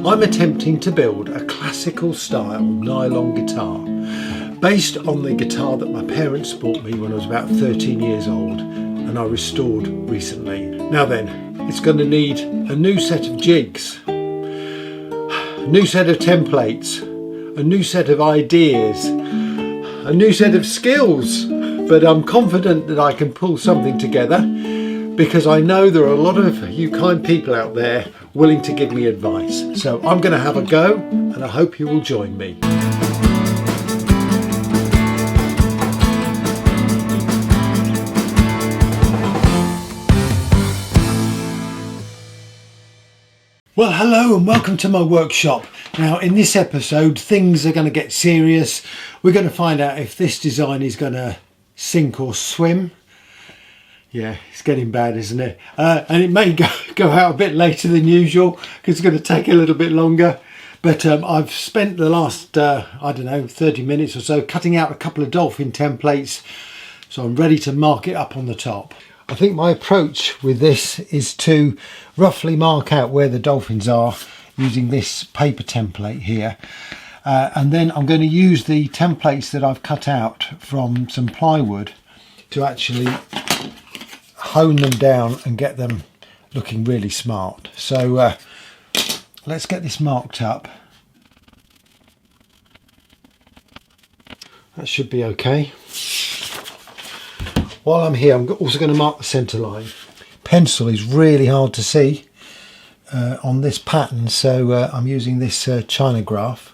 I'm attempting to build a classical style nylon guitar based on the guitar that my parents bought me when I was about 13 years old and I restored recently. Now then, it's going to need a new set of jigs, a new set of templates, a new set of ideas, a new set of skills, but I'm confident that I can pull something together because I know there are a lot of you kind people out there willing to give me advice. So I'm going to have a go and I hope you will join me. Well, hello and welcome to my workshop. Now in this episode things are going to get serious. We're going to find out if this design is going to sink or swim. Yeah, it's getting bad, isn't it? And it may go out a bit later than usual because it's going to take a little bit longer. But I've spent the last, 30 minutes or so cutting out a couple of dolphin templates. So I'm ready to mark it up on the top. I think my approach with this is to roughly mark out where the dolphins are using this paper template here. And then I'm going to use the templates that I've cut out from some plywood to actually hone them down and get them looking really smart. So let's get this marked up. That should be okay. While I'm here, I'm also going to mark the centre line. Pencil is really hard to see on this pattern, so I'm using this China graph,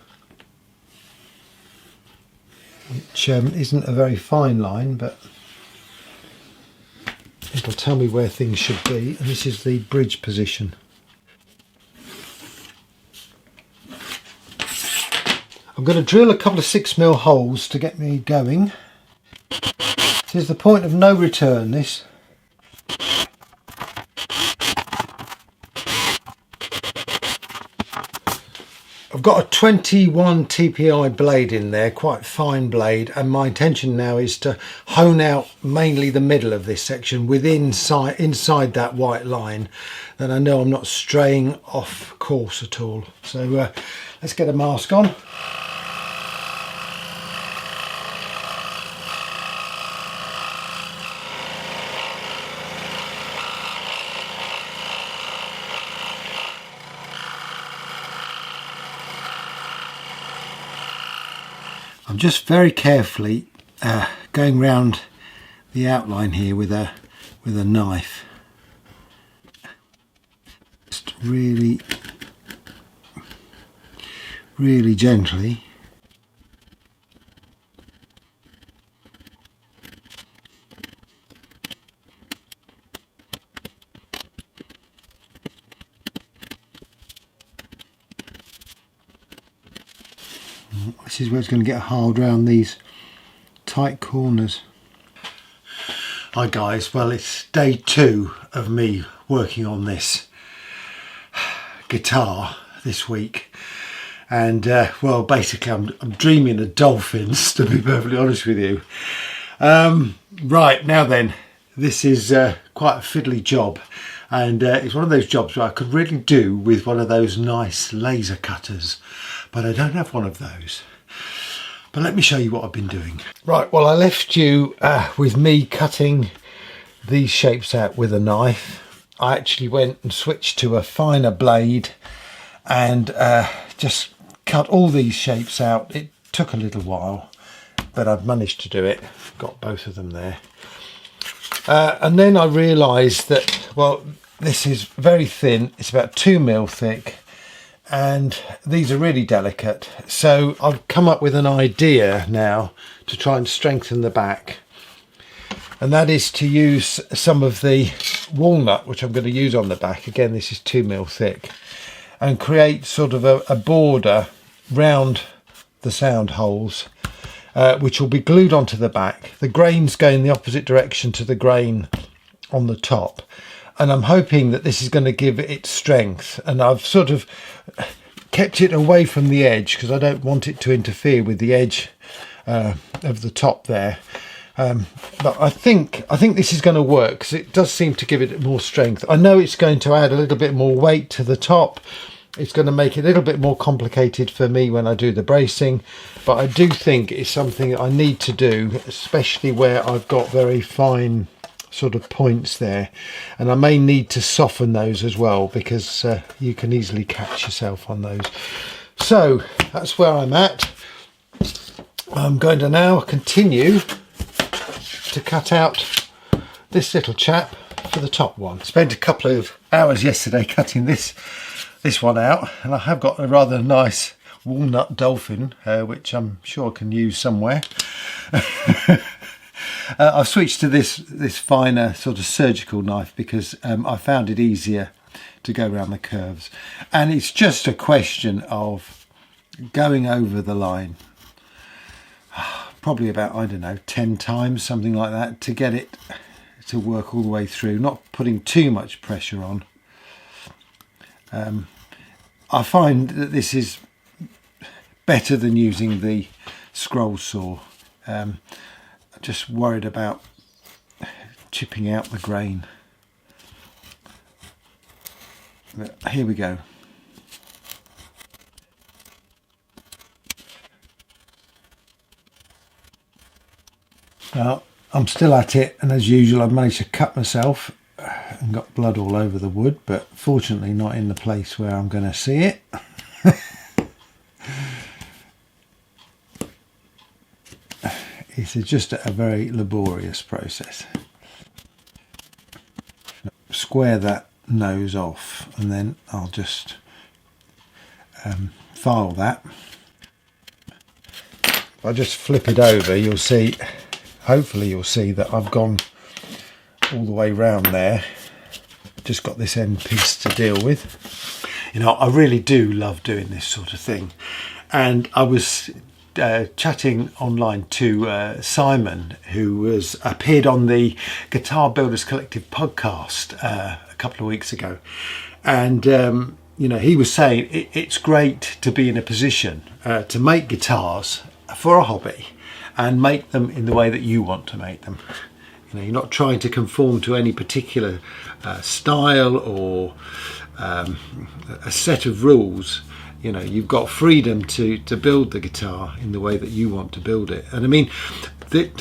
which isn't a very fine line, but it'll tell me where things should be. And this is the bridge position. I'm going to drill a couple of 6mm holes to get me going. This is the point of no return, this. I've got a 21 TPI blade in there, quite fine blade, and my intention now is to hone out mainly the middle of this section inside that white line. Then I know I'm not straying off course at all. So let's get a mask on. I'm just very carefully going round the outline here with a knife. Just really gently. This is where it's going to get hard around these tight corners. Hi guys, well it's day 2 of me working on this guitar this week, and well basically I'm dreaming of dolphins, to be perfectly honest with you. Right, now then, this is quite a fiddly job, and it's one of those jobs where I could really do with one of those nice laser cutters, but I don't have one of those. But let me show you what I've been doing. Right, well I left you with me cutting these shapes out with a knife. I actually went and switched to a finer blade and just cut all these shapes out. It took a little while, but I've managed to do it. Got both of them there. And then I realised that, well, this is very thin. It's about 2mm thick. And these are really delicate, so I've come up with an idea now to try and strengthen the back, and that is to use some of the walnut, which I'm going to use on the back. Again, this is 2mm thick, and create sort of a border round the sound holes, which will be glued onto the back. The grains go in the opposite direction to the grain on the top, and I'm hoping that this is going to give it strength. And I've sort of kept it away from the edge because I don't want it to interfere with the edge of the top there. But I think this is going to work because it does seem to give it more strength. I know it's going to add a little bit more weight to the top, It's going to make it a little bit more complicated for me when I do the bracing, but I do think it's something I need to do, especially where I've got very fine sort of points there, and I may need to soften those as well, because you can easily catch yourself on those. So that's where I'm at. I'm going to now continue to cut out this little chap for the top one. Spent a couple of hours yesterday cutting this one out, and I have got a rather nice walnut dolphin, which I'm sure I can use somewhere. I've switched to this finer sort of surgical knife because I found it easier to go around the curves, and it's just a question of going over the line probably about, I don't know, 10 times, something like that, to get it to work all the way through, not putting too much pressure on. I find that this is better than using the scroll saw. I'm just worried about chipping out the grain. But here we go. Well, I'm still at it, and as usual I've managed to cut myself and got blood all over the wood, but fortunately not in the place where I'm going to see it. It's just a very laborious process. Square that nose off, and then I'll just file that. If I just flip it over, you'll see, hopefully you'll see that I've gone all the way round there. Just got this end piece to deal with. You know, I really do love doing this sort of thing, and I was chatting online to Simon, who was appeared on the Guitar Builders Collective podcast a couple of weeks ago, and you know, he was saying it's great to be in a position to make guitars for a hobby and make them in the way that you want to make them. You know, you're not trying to conform to any particular style or a set of rules. You know, you've got freedom to build the guitar in the way that you want to build it. And I mean, the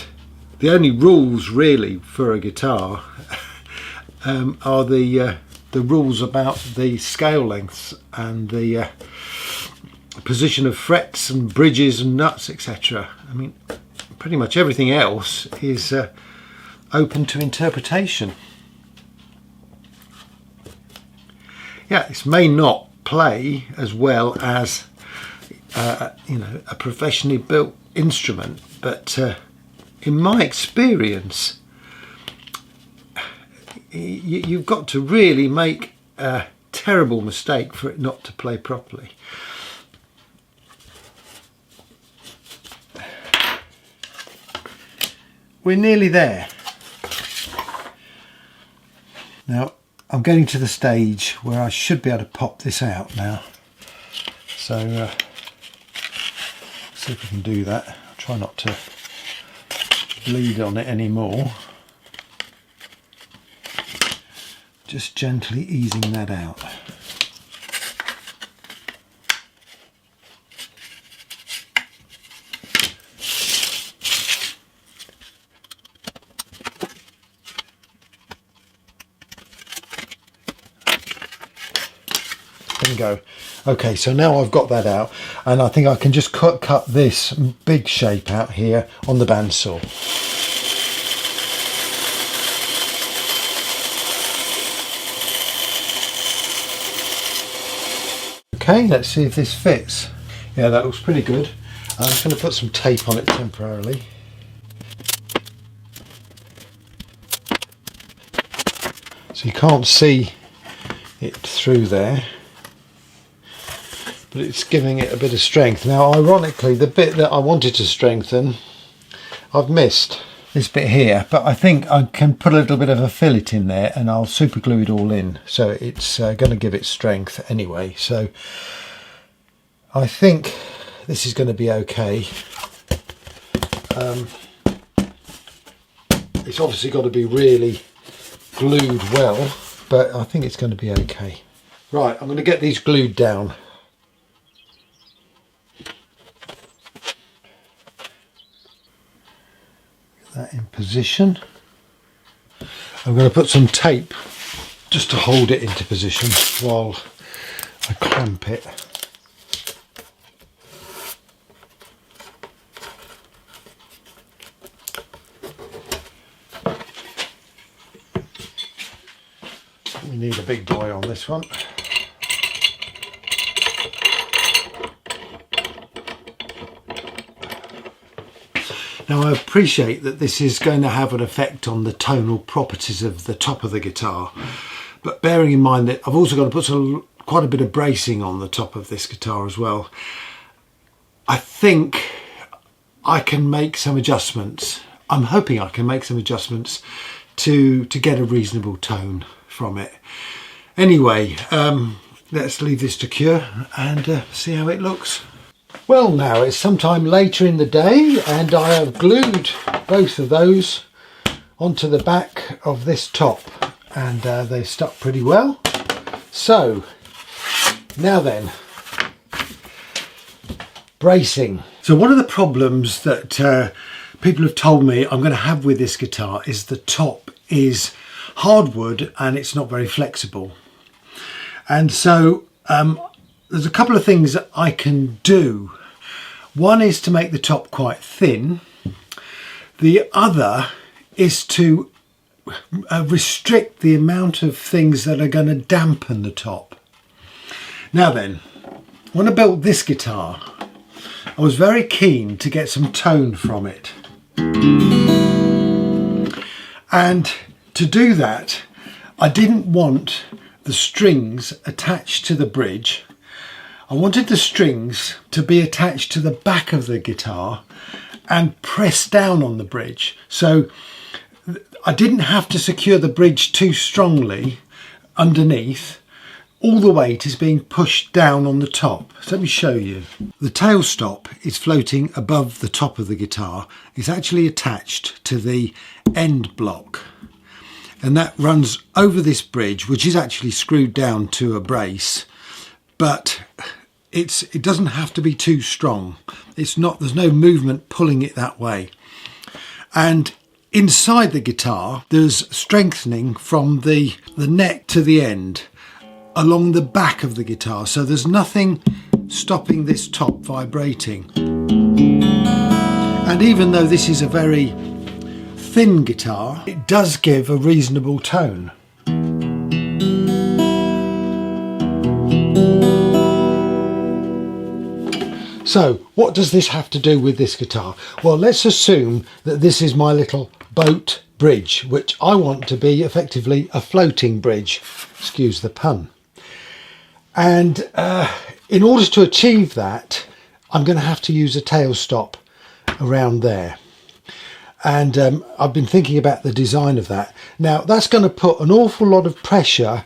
only rules really for a guitar are the rules about the scale lengths and the position of frets and bridges and nuts, etc. I mean, pretty much everything else is open to interpretation. Yeah, this may not play as well as you know, a professionally built instrument, but in my experience, you've got to really make a terrible mistake for it not to play properly. We're nearly there. Now I'm getting to the stage where I should be able to pop this out now. So see if we can do that. I'll try not to bleed on it anymore. Just gently easing that out. Go. Okay, so now I've got that out, and I think I can just cut this big shape out here on the bandsaw. Okay, let's see if this fits. Yeah, that looks pretty good. I'm just going to put some tape on it temporarily. So you can't see it through there, but it's giving it a bit of strength. Now, ironically, the bit that I wanted to strengthen, I've missed this bit here, but I think I can put a little bit of a fillet in there and I'll super glue it all in, so it's going to give it strength anyway. So I think this is going to be okay. It's obviously got to be really glued well, but I think it's going to be okay. Right, I'm going to get these glued down. Get that in position. I'm going to put some tape just to hold it into position while I clamp it. We need a big boy on this one. Now I appreciate that this is going to have an effect on the tonal properties of the top of the guitar, but bearing in mind that I've also got to put quite a bit of bracing on the top of this guitar as well, I think I can make some adjustments. I'm hoping I can make some adjustments to get a reasonable tone from it. Anyway, let's leave this to cure and see how it looks. Well, now it's sometime later in the day and I have glued both of those onto the back of this top, and they stuck pretty well. So now then, bracing. So one of the problems that people have told me I'm going to have with this guitar is the top is hardwood and it's not very flexible. And so there's a couple of things that I can do. One is to make the top quite thin. The other is to restrict the amount of things that are going to dampen the top. Now then, when I built this guitar, I was very keen to get some tone from it. And to do that, I didn't want the strings attached to the bridge. I wanted the strings to be attached to the back of the guitar and press down on the bridge. So I didn't have to secure the bridge too strongly underneath. All the weight is being pushed down on the top. So let me show you. The tail stop is floating above the top of the guitar. It's actually attached to the end block, and that runs over this bridge, which is actually screwed down to a brace, but it doesn't have to be too strong. There's no movement pulling it that way. And inside the guitar, there's strengthening from the neck to the end along the back of the guitar. So there's nothing stopping this top vibrating. And even though this is a very thin guitar, it does give a reasonable tone. So what does this have to do with this guitar? Well, let's assume that this is my little boat bridge, which I want to be effectively a floating bridge, excuse the pun. And in order to achieve that, I'm going to have to use a tail stop around there. And I've been thinking about the design of that. Now that's going to put an awful lot of pressure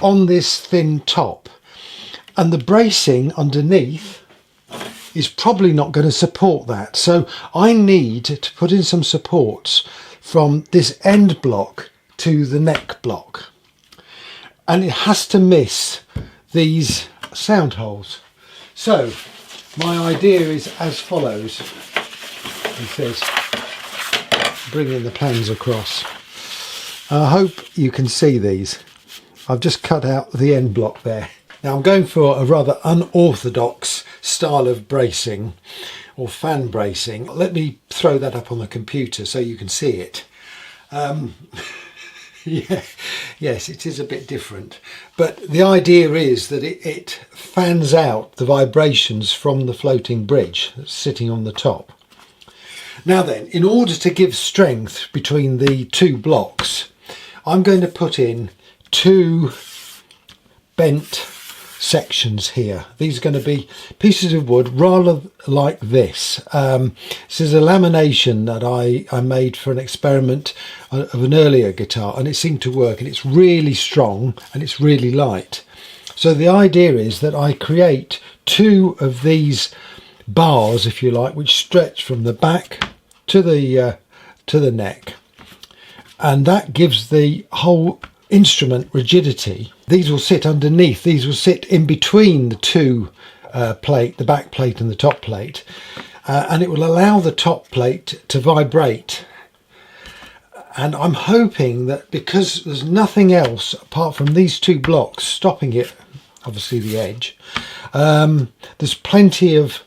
on this thin top, and the bracing underneath is probably not going to support that. So I need to put in some supports from this end block to the neck block, and it has to miss these sound holes. So my idea is as follows. With this, bringing the plans across. I hope you can see these. I've just cut out the end block there. Now I'm going for a rather unorthodox style of bracing, or fan bracing. Let me throw that up on the computer so you can see it. Yeah, yes, it is a bit different, but the idea is that it fans out the vibrations from the floating bridge that's sitting on the top. Now then, in order to give strength between the two blocks, I'm going to put in two bent sections here. These are going to be pieces of wood rather like this. This is a lamination that I made for an experiment of an earlier guitar, and it seemed to work, and it's really strong and it's really light. So the idea is that I create two of these bars, if you like, which stretch from the back to the neck, and that gives the whole instrument rigidity. these will sit underneath, these will sit in between the two the back plate and the top plate, and it will allow the top plate to vibrate. And I'm hoping that because there's nothing else apart from these two blocks stopping it, obviously the edge, there's plenty of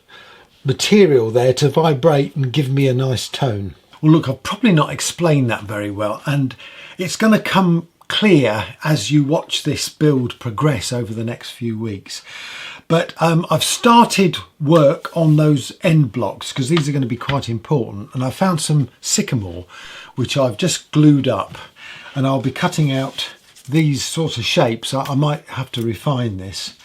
material there to vibrate and give me a nice tone. Well, look, I've probably not explained that very well, and it's going to come clear as you watch this build progress over the next few weeks. But I've started work on those end blocks because these are going to be quite important, and I found some sycamore which I've just glued up, and I'll be cutting out these sort of shapes. I might have to refine this,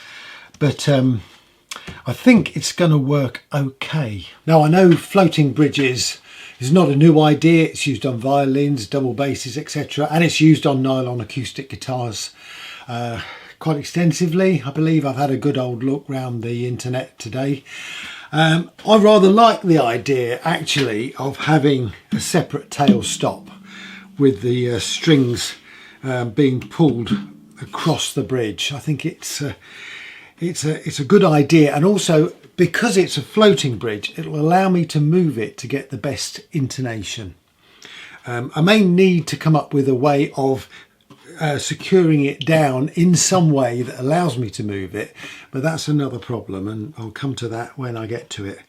but I think it's going to work okay. Now, I know floating bridges is not a new idea. It's used on violins, double basses, etc., and it's used on nylon acoustic guitars quite extensively. I believe I've had a good old look round the internet today. I rather like the idea actually of having a separate tail stop with the strings being pulled across the bridge. I think it's a good idea, and also because it's a floating bridge, it'll allow me to move it to get the best intonation. I may need to come up with a way of securing it down in some way that allows me to move it, but that's another problem, and I'll come to that when I get to it.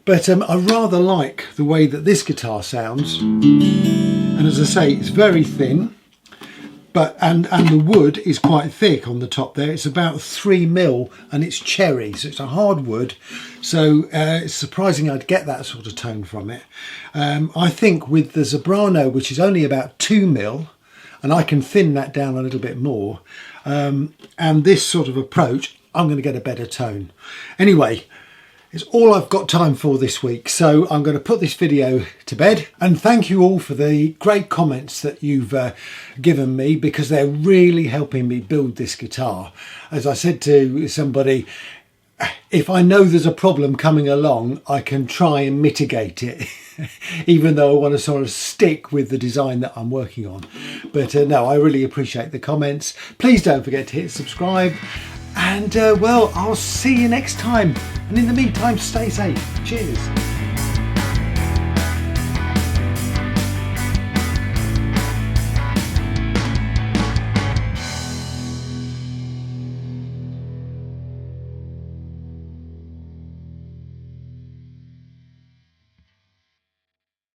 But I rather like the way that this guitar sounds, and as I say, it's very thin, but and the wood is quite thick on the top there. It's about 3mm, and it's cherry, so it's a hard wood, so it's surprising I'd get that sort of tone from it. I think with the Zebrano, which is only about 2mm, and I can thin that down a little bit more, and this sort of approach, I'm going to get a better tone. Anyway, it's all I've got time for this week, so I'm going to put this video to bed, and thank you all for the great comments that you've given me, because they're really helping me build this guitar. As I said to somebody, if I know there's a problem coming along, I can try and mitigate it, even though I want to sort of stick with the design that I'm working on. But no, I really appreciate the comments. Please don't forget to hit subscribe, and well, I'll see you next time. And in the meantime, stay safe. Cheers.